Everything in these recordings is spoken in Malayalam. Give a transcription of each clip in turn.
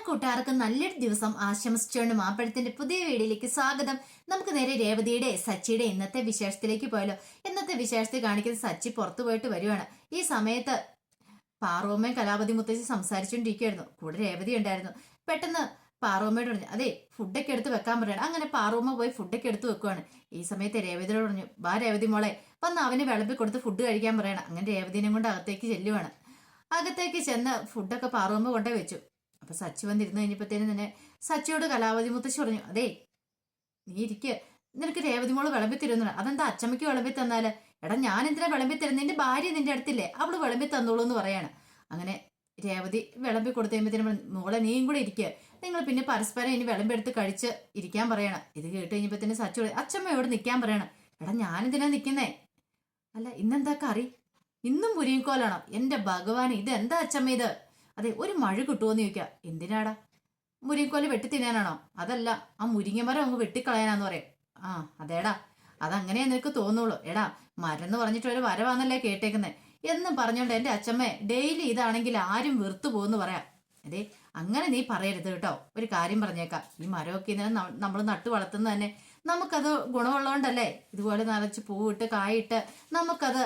കൂട്ടുകാർക്ക് നല്ലൊരു ദിവസം ആശംസിച്ചുകൊണ്ട് മാമ്പഴത്തിന്റെ പുതിയ വീഡിയോയിലേക്ക് സ്വാഗതം. നമുക്ക് നേരെ രേവതിയുടെ സച്ചിയുടെ ഇന്നത്തെ വിശേഷത്തിലേക്ക് പോയാലോ. ഇന്നത്തെ വിശേഷത്തിൽ കാണിക്കുന്ന സച്ചി പുറത്തു പോയിട്ട് വരുവാണ്. ഈ സമയത്ത് പാറൂമ്മയും കലാപതി മുത്തശ്ശി സംസാരിച്ചുകൊണ്ടിരിക്കുകയായിരുന്നു. കൂടെ രേവതി ഉണ്ടായിരുന്നു. പെട്ടെന്ന് പാറൂമ്മയോട് പറഞ്ഞു, അതെ ഫുഡൊക്കെ എടുത്ത് വെക്കാൻ പറയണം. അങ്ങനെ പാറൂമ്മ പോയി ഫുഡൊക്കെ എടുത്ത് വെക്കുവാണ്. ഈ സമയത്ത് രേവതിയോട് പറഞ്ഞു, ബാ രേവതി മോളെ വന്ന് അവന് വിളമ്പി കൊടുത്ത് ഫുഡ് കഴിക്കാൻ പറയണം. അങ്ങനെ രേവതിനെ കൊണ്ട് അകത്തേക്ക് ചെല്ലുവാണ്. അകത്തേക്ക് ചെന്ന് ഫുഡൊക്കെ പാറൂമ്മ കൊണ്ടേ വെച്ചു. അപ്പൊ സച്ചി വന്നിരുന്ന് കഴിഞ്ഞപ്പോഴത്തേനും തന്നെ സച്ചിയോട് കലാവതി മുത്തശ്ശി പറഞ്ഞു, അതേ നീ ഇരിക്കുക, നിനക്ക് രേവതി മോള് വിളമ്പി തരുന്നു. അതെന്താ അച്ചമ്മയ്ക്ക് വിളമ്പി തന്നാല്? എടാ ഞാൻ എന്തിനാ വിളമ്പി തരുന്നത്? നിന്റെ ഭാര്യ നിന്റെ അടുത്തില്ലേ, അവള് വിളമ്പി തന്നോളൂ എന്ന് പറയാണ്. അങ്ങനെ രേവതി വിളമ്പി കൊടുത്തു കഴിയുമ്പോഴത്തേനും മോളെ നീയും കൂടെ ഇരിക്കുക, നിങ്ങൾ പിന്നെ പരസ്പരം ഇനി വിളമ്പെടുത്ത് കഴിച്ച് ഇരിക്കാൻ പറയണം. ഇത് കേട്ട് കഴിഞ്ഞപ്പോഴത്തേനും സച്ചി അച്ചമ്മ എവിടെ നിൽക്കാൻ പറയണം. എടാ ഞാനെന്തിനാ നിൽക്കുന്നേ? അല്ല ഇന്നെന്താ കറി? ഇന്നും മുരിങ്ങക്കോലാണോ? എന്റെ ഭഗവാൻ, ഇത് എന്താ അച്ചമ്മ ഇത്? അതെ ഒരു മഴ കിട്ടുമോന്ന് ചോദിക്കുക. എന്തിനാടാ? മുരിങ്ങക്കോല് വെട്ടി തിന്നാനാണോ? അതല്ല, ആ മുരിങ്ങമരം അങ്ങ് വെട്ടിക്കളയാനാന്ന് പറയാം. ആ അതേടാ, അതങ്ങനെയാ നിനക്ക് തോന്നുള്ളൂ. എടാ മരം പറഞ്ഞിട്ട് ഒരു വരവാന്നല്ലേ കേട്ടേക്കുന്നേ എന്നും പറഞ്ഞോണ്ട് എന്റെ അച്ഛമ്മ ഡെയിലി ഇതാണെങ്കിൽ ആരും വെറുത്തു പോകുന്നു പറയാം. അതെ അങ്ങനെ നീ പറയരുത് കേട്ടോ. ഒരു കാര്യം പറഞ്ഞേക്കാം, ഈ മരമൊക്കെ ഇങ്ങനെ നമ്മൾ നട്ടു വളർത്തുന്നത് തന്നെ നമുക്കത് ഗുണമുള്ളതുകൊണ്ടല്ലേ. ഇതുപോലെ നിറച്ച് പൂവിട്ട് കായിട്ട് നമുക്കത്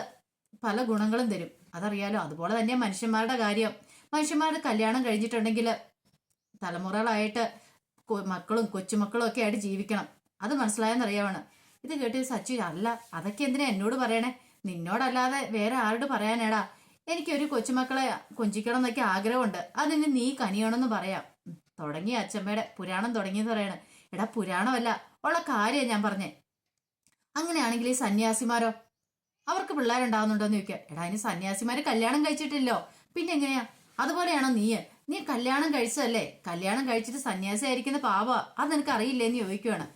പല ഗുണങ്ങളും തരും, അതറിയാലോ. അതുപോലെ തന്നെ മനുഷ്യന്മാരുടെ കാര്യം, മനുഷ്യന്മാരുടെ കല്യാണം കഴിഞ്ഞിട്ടുണ്ടെങ്കിൽ തലമുറകളായിട്ട് മക്കളും കൊച്ചുമക്കളും ഒക്കെ ആയിട്ട് ജീവിക്കണം, അത് മനസ്സിലായെന്നറിയാവാണ്. ഇത് കേട്ട് സച്ചി, അല്ല അതൊക്കെ എന്തിനാ എന്നോട് പറയണേ? നിന്നോടല്ലാതെ വേറെ ആരോട് പറയാനേടാ? എനിക്കൊരു കൊച്ചുമക്കളെ കൊഞ്ചിക്കണം എന്നൊക്കെ ആഗ്രഹമുണ്ട്, അതിന് നീ കനിയണമെന്ന് പറയാം. തുടങ്ങി അച്ഛമ്മയുടെ പുരാണം തുടങ്ങിയെന്ന് പറയണേ. എടാ പുരാണമല്ല, ഉള്ള കാര്യം ഞാൻ പറഞ്ഞേ. അങ്ങനെയാണെങ്കിൽ ഈ സന്യാസിമാരോ, അവർക്ക് പിള്ളേരുണ്ടാവുന്നുണ്ടോന്ന് ചോദിക്കുക. എടാ ഇനി സന്യാസിമാര് കല്യാണം കഴിച്ചിട്ടില്ലോ, പിന്നെ എങ്ങനെയാ? അതുപോലെയാണോ നീ കല്യാണം കഴിച്ചതല്ലേ? കല്യാണം കഴിച്ചിട്ട് സന്യാസി ആയിരിക്കുന്ന പാവ, അത് നിനക്ക് അറിയില്ലേന്ന് ചോദിക്കുവാണ്.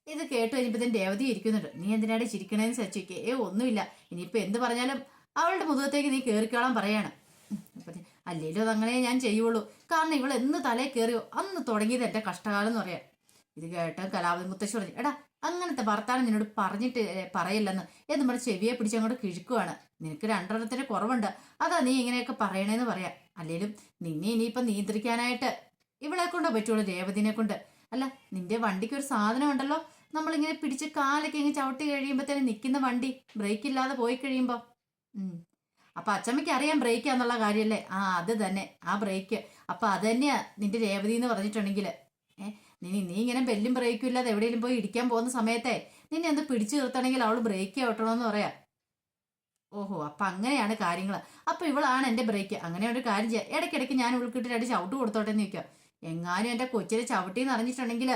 ഇത് കേട്ട് കഴിഞ്ഞപ്പോ രേവതി ഇരിക്കുന്നുണ്ട്. നീ എന്തിനാണ് ചിരിക്കണേന്ന് സച്ചിക്ക്? ഒന്നുമില്ല, ഇനിയിപ്പൊ എന്ത് പറഞ്ഞാലും അവളുടെ മുഖത്തേക്ക് നീ കേറിക്കോളാൻ പറയാണ്. അല്ലേലും അതങ്ങനെ ഞാൻ ചെയ്യുള്ളൂ, കാരണം ഇവൾ എന്ന് തലേ കയറിയോ അന്ന് തുടങ്ങിയത് എന്റെ കഷ്ടകാലം എന്ന് പറയാം. ഇത് കേട്ട് കലാവതി മുത്തശ്ശി പറഞ്ഞു, എടാ അങ്ങനത്തെ ഭർത്താനം നിന്നോട് പറഞ്ഞിട്ട് പറയില്ലെന്ന് എന്ന് പറഞ്ഞ് ചെവിയെ പിടിച്ചങ്ങോട്ട് കിഴക്കുവാണ്. നിനക്ക് രണ്ടെണ്ണത്തിന് കുറവുണ്ട്, അതാ നീ ഇങ്ങനെയൊക്കെ പറയണേന്ന് പറയാം. അല്ലേലും നിന്നെ ഇനിയിപ്പൊ നിയന്ത്രിക്കാനായിട്ട് ഇവളെ കൊണ്ടോ പറ്റുള്ളൂ, രേവതിനെ കൊണ്ട്. അല്ല നിന്റെ വണ്ടിക്ക് ഒരു സാധനം ഉണ്ടല്ലോ, നമ്മളിങ്ങനെ പിടിച്ച് കാലൊക്കെ ഇങ്ങനെ ചവിട്ടി കഴിയുമ്പോഴത്തേനും നിൽക്കുന്ന വണ്ടി ബ്രേക്ക് ഇല്ലാതെ പോയി കഴിയുമ്പോ. അപ്പൊ അച്ചമ്മയ്ക്ക് അറിയാം ബ്രേക്കാന്നുള്ള കാര്യല്ലേ? ആ അത് തന്നെ, ആ ബ്രേക്ക്. അപ്പൊ അത് തന്നെയാ നിന്റെ രേവതി എന്ന് പറഞ്ഞിട്ടുണ്ടെങ്കിൽ നീ ഇങ്ങനെ ബെല്ലും ബ്രേക്കും ഇല്ലാതെ എവിടെയെങ്കിലും പോയി ഇടിക്കാൻ പോകുന്ന സമയത്തെ നിന്നെ എന്ത് പിടിച്ചു നിർത്തണമെങ്കിൽ അവള് ബ്രേക്ക് ചവിട്ടണമെന്ന് പറയാം. ഓഹോ അപ്പൊ അങ്ങനെയാണ് കാര്യങ്ങൾ. അപ്പൊ ഇവളാണ് എന്റെ ബ്രേക്ക്. അങ്ങനെ ഒരു കാര്യം ചെയ്യാം, ഇടയ്ക്കിടയ്ക്ക് ഞാൻ ഇവൾക്കിട്ട് രണ്ട് ചവിട്ട് കൊടുത്തോട്ടെ എന്ന് ചോദിക്കുക. എങ്ങാനും എന്റെ കൊച്ചിനെ ചവിട്ടിന്ന് അറിഞ്ഞിട്ടുണ്ടെങ്കിൽ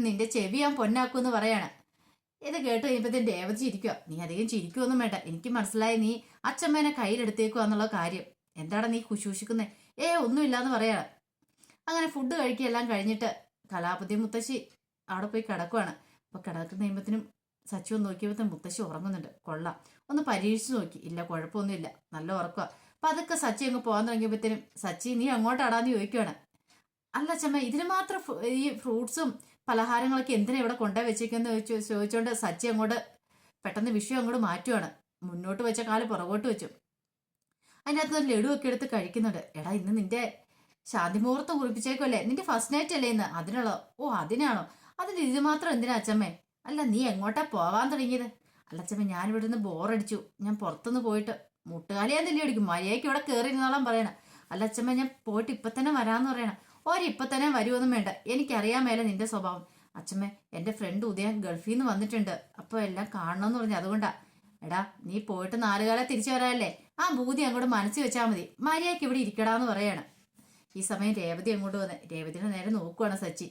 നിന്റെ ചെവി ഞാൻ പൊന്നാക്കുമെന്ന് പറയാണ്. ഇത് കേട്ട് കഴിയുമ്പോഴത്തേന് രേവതി ചിരിക്കുക. നീ അധികം ചിരിക്കുമൊന്നും വേണ്ട, എനിക്ക് മനസ്സിലായി നീ അച്ഛമ്മേനെ കയ്യിലെടുത്തേക്കുക എന്നുള്ള കാര്യം. എന്താണ് നീ കുശൂഷിക്കുന്നേ? ഒന്നുമില്ലാന്ന് പറയാണ്. അങ്ങനെ ഫുഡ് കഴിക്കുകയെല്ലാം കഴിഞ്ഞിട്ട് കലാപതി മുത്തശ്ശി അവിടെ പോയി കിടക്കുവാണ്. അപ്പൊ കിടക്കുന്ന കഴിയുമ്പത്തിനും സച്ചി ഒന്ന് നോക്കിയപ്പോഴത്തേനും മുത്തശ്ശി ഉറങ്ങുന്നുണ്ട്. കൊള്ളാം, ഒന്ന് പരീക്ഷിച്ചു നോക്കി, ഇല്ല കുഴപ്പമൊന്നുമില്ല, നല്ല ഉറക്കുക. അപ്പൊ അതൊക്കെ സച്ചി അങ്ങ് പോകാൻ തുടങ്ങിയപ്പോഴത്തേനും സച്ചി നീ അങ്ങോട്ടാടാന്ന് ചോദിക്കുവാണ്. അല്ല അച്ഛമ്മ ഇതിന് മാത്രം ഈ ഫ്രൂട്ട്സും പലഹാരങ്ങളൊക്കെ എന്തിനാ ഇവിടെ കൊണ്ടുപോയി വെച്ചേക്കെന്ന് ചോദിച്ചോണ്ട് സച്ചി അങ്ങോട്ട് പെട്ടെന്ന് വിഷയം അങ്ങോട്ട് മാറ്റുവാണ്. മുന്നോട്ട് വെച്ച കാല് പുറകോട്ട് വെച്ചു. അതിനകത്ത് ഒരു ലഡുവൊക്കെ എടുത്ത് കഴിക്കുന്നുണ്ട്. എടാ ഇന്ന് നിന്റെ ശാന്തി മുഹൂർത്തം കുറിപ്പിച്ചേക്കല്ലേ, നിന്റെ ഫസ്റ്റ് നൈറ്റ് അല്ലേ ഇന്ന്? അതിനുള്ളോ? അതിനാണോ? അതിന് ഇത് മാത്രം എന്തിനാ അച്ഛമ്മേ? അല്ല നീ എങ്ങോട്ടാ പോവാൻ തുടങ്ങിയത്? അല്ല അച്ഛമ്മ ഞാൻ ഇവിടെ നിന്ന് ബോറടിച്ചു, ഞാൻ പുറത്തുനിന്ന് പോയിട്ട് മുട്ടുകാലിയാൻ തല്ലി അടിക്കും, മര്യാദയ്ക്ക് ഇവിടെ കയറി ഇരുന്നോളാൻ പറയണം. അല്ല അച്ഛമ്മ ഞാൻ പോയിട്ട് ഇപ്പൊ തന്നെ വരാന്ന് പറയണം. ഇപ്പൊ തന്നെ വരുമൊന്നും വേണ്ട, എനിക്കറിയാൻ മേലെ നിന്റെ സ്വഭാവം. അച്ഛമ്മേ എന്റെ ഫ്രണ്ട് ഉദയൻ ഗൾഫിൽ നിന്ന് വന്നിട്ടുണ്ട്, അപ്പൊ എല്ലാം കാണണമെന്ന് പറഞ്ഞു, അതുകൊണ്ടാ. എടാ നീ പോയിട്ട് 4 കാലം തിരിച്ചു വരാല്ലേ, ആ ഭൂതി അങ്ങോട്ട് മനസ്സിൽ വെച്ചാൽ മതി, മര്യാദയ്ക്ക് ഇവിടെ ഇരിക്കടാന്ന് പറയാണ്. ഈ സമയം രേവതി അങ്ങോട്ട് വന്ന് രേവതിയുടെ നേരെ നോക്കുവാണ് സച്ചി.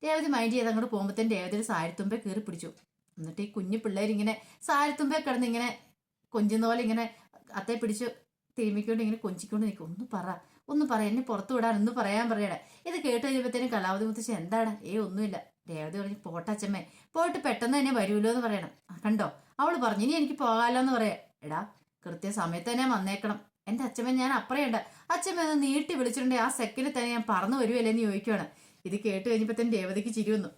രേവതി മൈൻഡ് ചെയ്ത് അങ്ങോട്ട് പോകുമ്പോഴത്തേന് രേവതിയുടെ സാരിത്തുമ്പെ കയറി പിടിച്ചു. എന്നിട്ട് ഈ കുഞ്ഞു പിള്ളേരിങ്ങനെ സാരിത്തുമ്പെ കിടന്ന് ഇങ്ങനെ കൊഞ്ചുന്ന പോലെ ഇങ്ങനെ അത്തെ പിടിച്ചു തിരുമ്മിക്കൊണ്ട് ഇങ്ങനെ കൊഞ്ചിക്കൊണ്ട് നിൽക്കും. ഒന്ന് പറ എന്നെ പുറത്തു വിടാൻ ഒന്ന് പറയാൻ പറയണേ. ഇത് കേട്ട് കഴിയുമ്പോഴത്തേനും കലാവതി മുത്തശ്ശി എന്താണ്? ഒന്നുമില്ല. രേവതി പറഞ്ഞു പോട്ടച്ചമ്മേ, പോയിട്ട് പെട്ടെന്ന് തന്നെ വരുമല്ലോ എന്ന് പറയണം. കണ്ടോ അവള് പറഞ്ഞു ഇനി എനിക്ക് പോകാലോ എന്ന് പറയാം. എടാ കൃത്യ സമയത്ത് തന്നെ വന്നേക്കണം, എന്റെ അച്ഛമ്മ ഞാൻ അപ്പറയുണ്ട്, അച്ഛമ്മ ഒന്ന് നീട്ടി വിളിച്ചിട്ടുണ്ടെങ്കിൽ ആ സെക്കൻഡിൽ തന്നെ ഞാൻ പറന്നു വരുമല്ലേന്ന് ചോദിക്കുവാണ്. ഇത് കേട്ട് കഴിഞ്ഞപ്പോഴത്തേന് രേവതിക്ക് ചിരി വന്നു.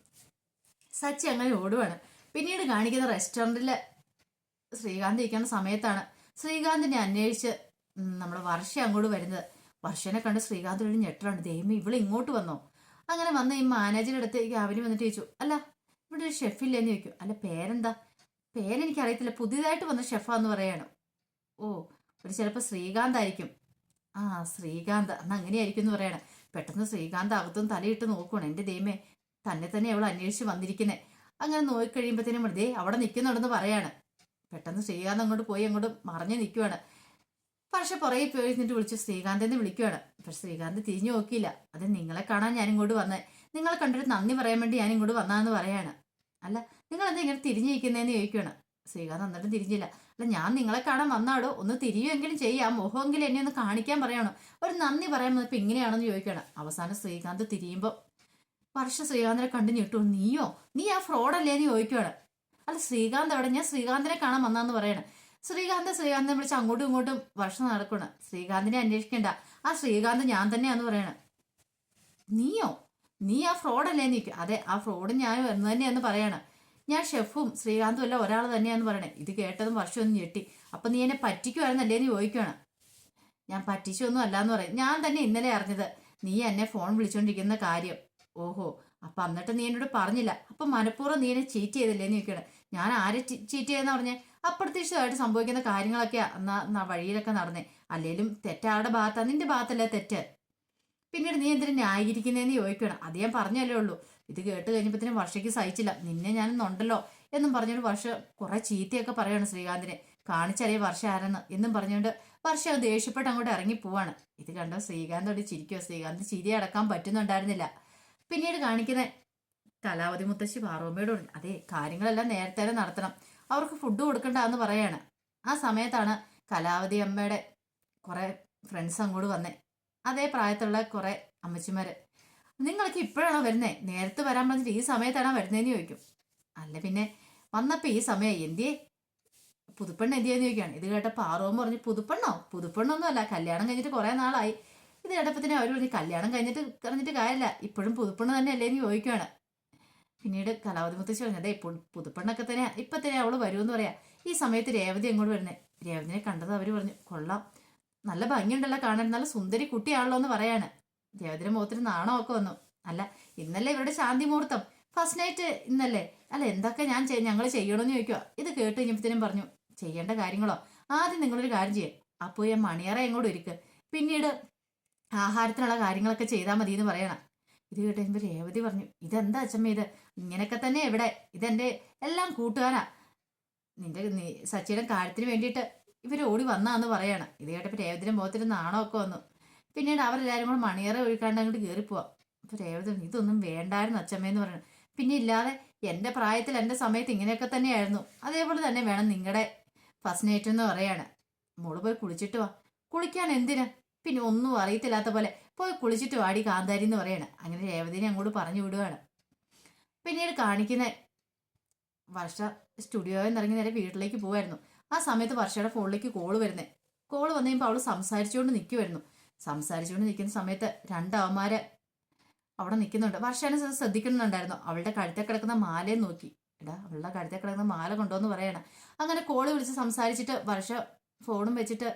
സച്ചി അങ്ങനെ ഓടുവാണ്. പിന്നീട് കാണിക്കുന്ന റെസ്റ്റോറൻറ്റില് ശ്രീകാന്ത് ഇരിക്കുന്ന സമയത്താണ് ശ്രീകാന്തിനെ അന്വേഷിച്ച് നമ്മുടെ വർഷ അങ്ങോട്ട് വരുന്നത്. വർഷനെ കണ്ട് ശ്രീകാന്ത് ഒരു ഞെട്ടലാണ്. ദൈവം ഇവള് ഇങ്ങോട്ട് വന്നോ? അങ്ങനെ വന്ന ഈ മാനേജറുടെ അടുത്തേക്ക് അവന് വന്നിട്ട് ചോദിച്ചു, അല്ല ഇവിടെ ഒരു ഷെഫില്ലേന്ന് ചോദിക്കും. അല്ല പേരെന്താ? പേരെനിക്ക് അറിയത്തില്ല, പുതിയതായിട്ട് വന്ന ഷെഫാന്ന് പറയാണ്. ഓ, ഒരു ചിലപ്പോൾ ശ്രീകാന്ത് ആയിരിക്കും. ആ, ശ്രീകാന്ത് അന്ന് അങ്ങനെയായിരിക്കും എന്ന് പറയണം. പെട്ടെന്ന് ശ്രീകാന്ത് അകത്തും തലയിട്ട് നോക്കണം. എൻ്റെ ദൈവമേ, തന്നെ അവൾ അന്വേഷിച്ച് വന്നിരിക്കുന്നേ. അങ്ങനെ നോക്കിക്കഴിയുമ്പോഴത്തേനും ദേ അവിടെ നിൽക്കുന്നുണ്ടെന്ന് പറയാണ്. പെട്ടെന്ന് ശ്രീകാന്ത് അങ്ങോട്ട് പോയി അങ്ങോട്ട് മറിഞ്ഞു നിൽക്കുവാണ്. പക്ഷെ പുറകെ പോയി എന്നിട്ട് വിളിച്ചു ശ്രീകാന്തെന്ന് വിളിക്കുവാണ്. പക്ഷെ ശ്രീകാന്ത് തിരിഞ്ഞു നോക്കിയില്ല. അത് നിങ്ങളെ കാണാൻ ഞാൻ ഇങ്ങോട്ട് വന്നേ, നിങ്ങളെ കണ്ടിട്ട് നന്ദി പറയാൻ വേണ്ടി ഞാൻ ഇങ്ങോട്ട് വന്നാന്ന് പറയാണ്. അല്ല നിങ്ങൾ എന്താ ഇങ്ങനെ തിരിഞ്ഞിരിക്കുന്നതെന്ന് ചോദിക്കുകയാണ്. ശ്രീകാന്ത് എന്നിട്ടും തിരിഞ്ഞില്ല. അല്ല ഞാൻ നിങ്ങളെ കാണാൻ വന്നാടോ, ഒന്ന് തിരിയുമെങ്കിലും ചെയ്യാം, മുഖമെങ്കിലും എന്നെ ഒന്ന് കാണിക്കാൻ പറയണോ, ഒരു നന്ദി പറയാൻ വന്നപ്പോൾ ഇങ്ങനെയാണെന്ന് ചോദിക്കുകയാണ്. അവസാനം ശ്രീകാന്ത് തിരിയുമ്പോൾ വർഷ ശ്രീകാന്തിനെ കണ്ടു ഞെട്ടു. നീ ആ ഫ്രോഡല്ലേന്ന് ചോദിക്കുകയാണ്. അല്ല ശ്രീകാന്ത് അവിടെ, ഞാൻ ശ്രീകാന്തിനെ കാണാൻ വന്നാന്ന് പറയണം. ശ്രീകാന്തിനെ വിളിച്ച് അങ്ങോട്ടും ഇങ്ങോട്ടും വർഷം നടക്കണം. ശ്രീകാന്തിനെ അന്വേഷിക്കണ്ട, ആ ശ്രീകാന്ത് ഞാൻ തന്നെയാന്ന് പറയണം. നീ ആ ഫ്രോഡല്ലേന്ന് ചോദിക്കും. അതെ, ആ ഫ്രോഡ് ഞാൻ എന്ന് തന്നെയാന്ന് പറയണം. ഞാൻ ഷെഫും ശ്രീകാന്തും എല്ലാം ഒരാൾ തന്നെയാന്ന് പറയണേ. ഇത് കേട്ടതും വർഷം ഒന്ന് ഞെട്ടി. അപ്പൊ നീ എന്നെ പറ്റിക്കുവായിരുന്നല്ലേന്ന് ചോദിക്കുകയാണ്. ഞാൻ പറ്റിച്ചൊന്നും അല്ലാന്ന് പറയും. ഞാൻ തന്നെ ഇന്നലെ അറിഞ്ഞത് നീ എന്നെ ഫോൺ വിളിച്ചോണ്ടിരിക്കുന്ന കാര്യം. ഓഹോ, അപ്പൊ എന്നിട്ട് നീ എന്നോട് പറഞ്ഞില്ല, അപ്പൊ മനഃപൂർവ്വം നീ എന്നെ ചീറ്റ് ചെയ്തില്ലേന്ന് ചോദിക്കണം. ഞാൻ ആരെ ചീറ്റ് ചെയ്തെന്ന് പറഞ്ഞേ? അപ്രതീക്ഷിതമായിട്ട് സംഭവിക്കുന്ന കാര്യങ്ങളൊക്കെ എന്നാ വഴിയിലൊക്കെ നടന്നേ. അല്ലേലും തെറ്റാരുടെ ഭാഗത്താ, നിന്റെ ഭാഗത്തല്ലേ തെറ്റ്. പിന്നീട് നീ എന്തിനു ന്യായീകരിക്കുന്നതെന്ന് ചോദിക്കണം. അത് ഞാൻ പറഞ്ഞല്ലേ ഉള്ളൂ. ഇത് കേട്ട് കഴിഞ്ഞപ്പോഴത്തേനും വർഷയ്ക്ക് സഹിച്ചില്ല. നിന്നെ ഞാനൊന്നുണ്ടല്ലോ എന്നും പറഞ്ഞുകൊണ്ട് വർഷ കുറെ ചീത്തയൊക്കെ പറയാണ് ശ്രീകാന്തിനെ. കാണിച്ചറിയ വർഷ ആരെന്ന് എന്നും പറഞ്ഞുകൊണ്ട് വർഷ ദേഷ്യപ്പെട്ട് അങ്ങോട്ട് ഇറങ്ങി പോവാണ്. ഇത് കണ്ടോ ശ്രീകാന്തോട് ചിരിക്കോ? ശ്രീകാന്ത് ചിരി അടക്കാൻ പറ്റുന്നുണ്ടായിരുന്നില്ല. പിന്നീട് കാണിക്കുന്ന കലാവതി മുത്തശ്ശി പാറോമ്മയോട് പറഞ്ഞു, അതെ കാര്യങ്ങളെല്ലാം നേരത്തെ നടത്തണം, അവർക്ക് ഫുഡ് കൊടുക്കണ്ടെന്ന് പറയാണ്. ആ സമയത്താണ് കലാവതി അമ്മയുടെ കുറെ ഫ്രണ്ട്സ് അങ്ങോട്ട് വന്നേ. അതേ പ്രായത്തുള്ള കുറെ അമ്മച്ചിമാര്. നിങ്ങൾക്ക് ഇപ്പോഴാണോ വരുന്നേ? നേരത്തെ വരാൻ പറഞ്ഞിട്ട് ഈ സമയത്താണോ വരുന്നതെന്ന് ചോദിക്കും. അല്ല പിന്നെ വന്നപ്പോ ഈ സമയം എന്തിയേ? പുതുപ്പെണ്ണ് എന്തിയെന്ന് ചോദിക്കുകയാണ്. ഇത് കേട്ടപ്പോൾ പാറോമ്മ പറഞ്ഞു, പുതുപ്പെണ്ണൊന്നും അല്ല, കല്യാണം കഴിഞ്ഞിട്ട് കുറെ നാളായി. ഇത് കേട്ടപ്പത്തിന് അവർ പറഞ്ഞു, കല്യാണം കഴിഞ്ഞിട്ട് കാര്യമില്ല, ഇപ്പോഴും പുതുപ്പെണ്ണ് തന്നെ അല്ലേന്ന് ചോദിക്കുകയാണ്. പിന്നീട് കലാവതി മുത്തശ്ശി പറഞ്ഞു, അതെ പുതുപ്പെണ്ണൊക്കെ തന്നെ ഇപ്പൊ തന്നെ അവള് വരുമെന്ന് പറയാ. ഈ സമയത്ത് രേവതി എങ്ങോട്ട് വരുന്നേ? രേവതിനെ കണ്ടത് അവര് പറഞ്ഞു, കൊള്ളാം, നല്ല ഭംഗിയുണ്ടല്ലോ കാണാൻ, നല്ല സുന്ദരി കുട്ടിയാണല്ലോ എന്ന് പറയാണ്. രേവതിയുടെ മുഖത്തിന് നാണമൊക്കെ വന്നു. അല്ല ഇന്നല്ലേ ഇവരുടെ ശാന്തി മുഹൂർത്തം, ഫസ്റ്റ് നൈറ്റ് ഇന്നല്ലേ? അല്ല എന്തൊക്കെ ഞങ്ങൾ ചെയ്യണമെന്ന് ചോദിക്കുക. ഇത് കേട്ട് കഴിഞ്ഞപ്പോഴത്തേനും പറഞ്ഞു, ചെയ്യേണ്ട കാര്യങ്ങളോ? ആദ്യം നിങ്ങളൊരു കാര്യം ചെയ്യും, അപ്പോ ഈ മണിയറ എങ്ങോട്ട് ഒരുക്ക്, പിന്നീട് ആഹാരത്തിനുള്ള കാര്യങ്ങളൊക്കെ ചെയ്താൽ മതി എന്ന് പറയണം. ഇത് കേട്ട് കഴിയുമ്പോൾ രേവതി പറഞ്ഞു, ഇതെന്താ അച്ഛമ്മ ഇത്? ഇങ്ങനെയൊക്കെ തന്നെ എവിടെ? ഇതെന്റെ എല്ലാം കൂട്ടുകാരാ, സച്ചിയുടെ കാര്യത്തിന് വേണ്ടിയിട്ട് ഇവർ ഓടി വന്നാന്ന് പറയാണ്. ഇത് കേട്ടപ്പോൾ രേവതിയുടെ മുഖത്തിന് നാണമൊക്കെ വന്നു. പിന്നീട് അവരെല്ലാവരും കൂടെ മണിയറ ഒഴിക്കാണ്ട് അങ്ങോട്ട് കയറിപ്പോവാം. അപ്പൊ രേവതി ഇതൊന്നും വേണ്ടായിരുന്നു അച്ഛമ്മയെന്ന് പറയണം. പിന്നെ ഇല്ലാതെ എന്റെ പ്രായത്തിൽ എന്റെ സമയത്ത് ഇങ്ങനെയൊക്കെ തന്നെയായിരുന്നു, അതേപോലെ തന്നെ വേണം നിങ്ങളുടെ ഫസ്റ്റ് നൈറ്റ് എന്ന് പറയാണ്. മോള് പോയി കുളിച്ചിട്ട് വാ. കുളിക്കാൻ എന്തിനാ? പിന്നെ ഒന്നും അറിയത്തില്ലാത്ത പോലെ പോയി കുളിച്ചിട്ട് വാടി കാന്താരി എന്ന് പറയാണ്. അങ്ങനെ രേവതിനെ അങ്ങോട്ട് പറഞ്ഞു വിടുവാണ്. പിന്നീട് കാണിക്കുന്ന വർഷ സ്റ്റുഡിയോയിൽ നിന്ന് ഇറങ്ങി നേരെ വീട്ടിലേക്ക് പോവായിരുന്നു. ആ സമയത്ത് വർഷയുടെ ഫോണിലേക്ക് കോള് വരുന്നേ. കോള് വന്നു കഴിയുമ്പോൾ അവള് സംസാരിച്ചുകൊണ്ട് നിൽക്കുമായിരുന്നു. സംസാരിച്ചുകൊണ്ട് നിൽക്കുന്ന സമയത്ത് രണ്ടവന്മാര് അവിടെ നിൽക്കുന്നുണ്ട്. വർഷനെ ശ്രദ്ധിക്കുന്നുണ്ടായിരുന്നു. അവളുടെ കഴുത്തെ കിടക്കുന്ന മാലയെ നോക്കി. എടാ അവളുടെ കഴുത്തെ കിടക്കുന്ന മാല കൊണ്ടോന്ന് പറയണം. അങ്ങനെ കോള് വിളിച്ച് സംസാരിച്ചിട്ട് വർഷ ഫോണും വെച്ചിട്ട്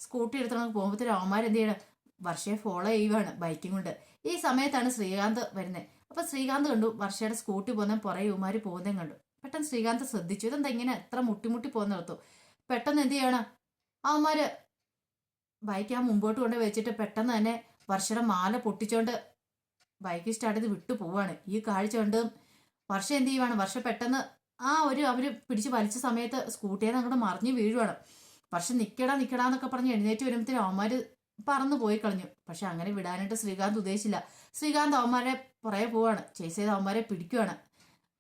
സ്കൂട്ടി എടുത്തോണ്ട് പോകുമ്പോഴത്തേനും അവന്മാർ എന്ത് ചെയ്യണം, വർഷയെ ഫോളോ ചെയ്യുവാണ് ബൈക്കും കൊണ്ട്. ഈ സമയത്താണ് ശ്രീകാന്ത് വരുന്നത്. അപ്പൊ ശ്രീകാന്ത് കണ്ടു വർഷയുടെ സ്കൂട്ടി പോകുന്ന പുറകെ ഇവന്മാര് പോകുന്നതും കണ്ടു. പെട്ടെന്ന് ശ്രീകാന്ത് ശ്രദ്ധിച്ചു, ഇതെന്താ ഇങ്ങനെ എത്ര മുട്ടി പോകുന്നിടത്തു. പെട്ടെന്ന് എന്ത് ചെയ്യണം, അവന്മാര് ബൈക്ക് ആ മുമ്പോട്ട് കൊണ്ട് വെച്ചിട്ട് പെട്ടെന്ന് തന്നെ വർഷയുടെ മാല പൊട്ടിച്ചോണ്ട് ബൈക്ക് സ്റ്റാർട്ട് ചെയ്ത് വിട്ടു പോവാണ്. ഈ കാഴ്ച കൊണ്ട് വർഷ എന്ത് ചെയ്യുവാണ്, വർഷ പെട്ടെന്ന് അവര് പിടിച്ച് വലിച്ച സമയത്ത് സ്കൂട്ടിയെ അങ്ങോട്ട് മറിഞ്ഞു വീഴുവാണ്. വർഷം നിക്കടാന്നൊക്കെ പറഞ്ഞ് എഴുന്നേറ്റ് വരുമ്പോഴത്തേനും അവന്മാര് പറന്നു പോയി കളഞ്ഞു. പക്ഷെ അങ്ങനെ വിടാനായിട്ട് ശ്രീകാന്ത് ഉദ്ദേശിച്ചില്ല. ശ്രീകാന്ത് അവന്മാരെ പുറകെ പോവാണ്. ചേസ് ചെയ്ത് അവന്മാരെ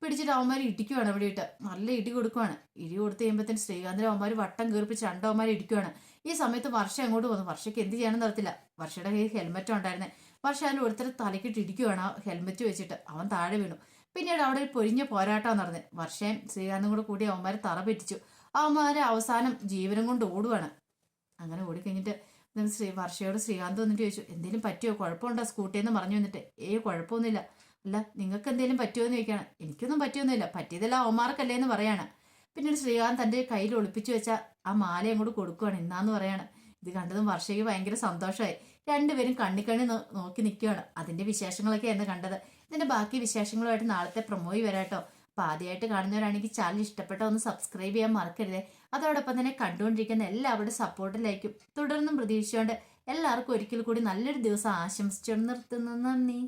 പിടിച്ചിട്ട് അവന്മാരെ ഇടിക്കുവാണ്. അവിടെ ഇട്ട് നല്ല ഇടി കൊടുക്കുവാണ്. ഇടി കൊടുത്ത് കഴിയുമ്പോഴത്തേന് ശ്രീകാന്തിന്റെ അവന്മാര് വട്ടം കീർപ്പിച്ച് രണ്ടവന്മാരെ ഇടിക്കുവാണ്. ഈ സമയത്ത് വർഷ അങ്ങോട്ട് വന്നു. വർഷയ്ക്ക് എന്ത് ചെയ്യണമെന്ന് അറിയത്തില്ല. വർഷയുടെ കയ്യിൽ ഹെൽമെറ്റ് ഉണ്ടായിരുന്നേ. വർഷ അതിൽ ഒരുത്തരം തലക്കിട്ട് ഇടിക്കുവാണ് ആ ഹെൽമെറ്റ് വെച്ചിട്ട്. അവൻ താഴെ വീണു. പിന്നീട് അവിടെ ഒരു പൊരിഞ്ഞ പോരാട്ടം നടന്നത്. വർഷയും ശ്രീകാന്തും കൂടി അവന്മാരെ തറ പറ്റിച്ചു. അവന്മാരെ അവസാനം ജീവനം കൊണ്ട് ഓടുവാണ്. അങ്ങനെ ഓടിക്കഴിഞ്ഞിട്ട് വർഷയോട് ശ്രീകാന്ത് വന്നിട്ട് ചോദിച്ചു, എന്തെങ്കിലും പറ്റിയോ, കുഴപ്പമുണ്ടോ സ്കൂട്ടിയെന്ന് പറഞ്ഞു വന്നിട്ട്. കുഴപ്പമൊന്നുമില്ല. അല്ല നിങ്ങൾക്ക് എന്തെങ്കിലും പറ്റുമോ എന്ന് ചോദിക്കുകയാണ്. എനിക്കൊന്നും പറ്റിയൊന്നുമില്ല, പറ്റിയതെല്ലാം അവന്മാർക്കല്ലേ എന്ന് പറയാണ്. പിന്നീട് ശ്രീകാന്ത് തന്റെ കയ്യിൽ ഒളിപ്പിച്ചു വെച്ച ആ മാല അങ്ങോട്ട് കൊടുക്കുവാണ്. എന്നാന്ന് പറയാണ്. ഇത് കണ്ടതും വർഷയ്ക്ക് ഭയങ്കര സന്തോഷമായി. രണ്ടുപേരും കണ്ണിക്കണ്ണി നോക്കി നിൽക്കുകയാണ്. അതിന്റെ വിശേഷങ്ങളൊക്കെയായിരുന്നു കണ്ടത്. ഇതിന്റെ ബാക്കി വിശേഷങ്ങളുമായിട്ട് നാളത്തെ പ്രൊമോയി വരാട്ടോ. അപ്പൊ ആദ്യമായിട്ട് കാണുന്നവരാണെങ്കിൽ ചാനൽ ഇഷ്ടപ്പെട്ട ഒന്ന് സബ്സ്ക്രൈബ് ചെയ്യാൻ മറക്കരുതേ. അതോടൊപ്പം തന്നെ കണ്ടുകൊണ്ടിരിക്കുന്ന എല്ലാവരുടെ സപ്പോർട്ടിലേക്കും തുടർന്നും പ്രതീക്ഷിച്ചുകൊണ്ട് എല്ലാവർക്കും ഒരിക്കൽ കൂടി നല്ലൊരു ദിവസം ആശംസിച്ചുകൊണ്ട് നിർത്തുന്നു. നന്ദി.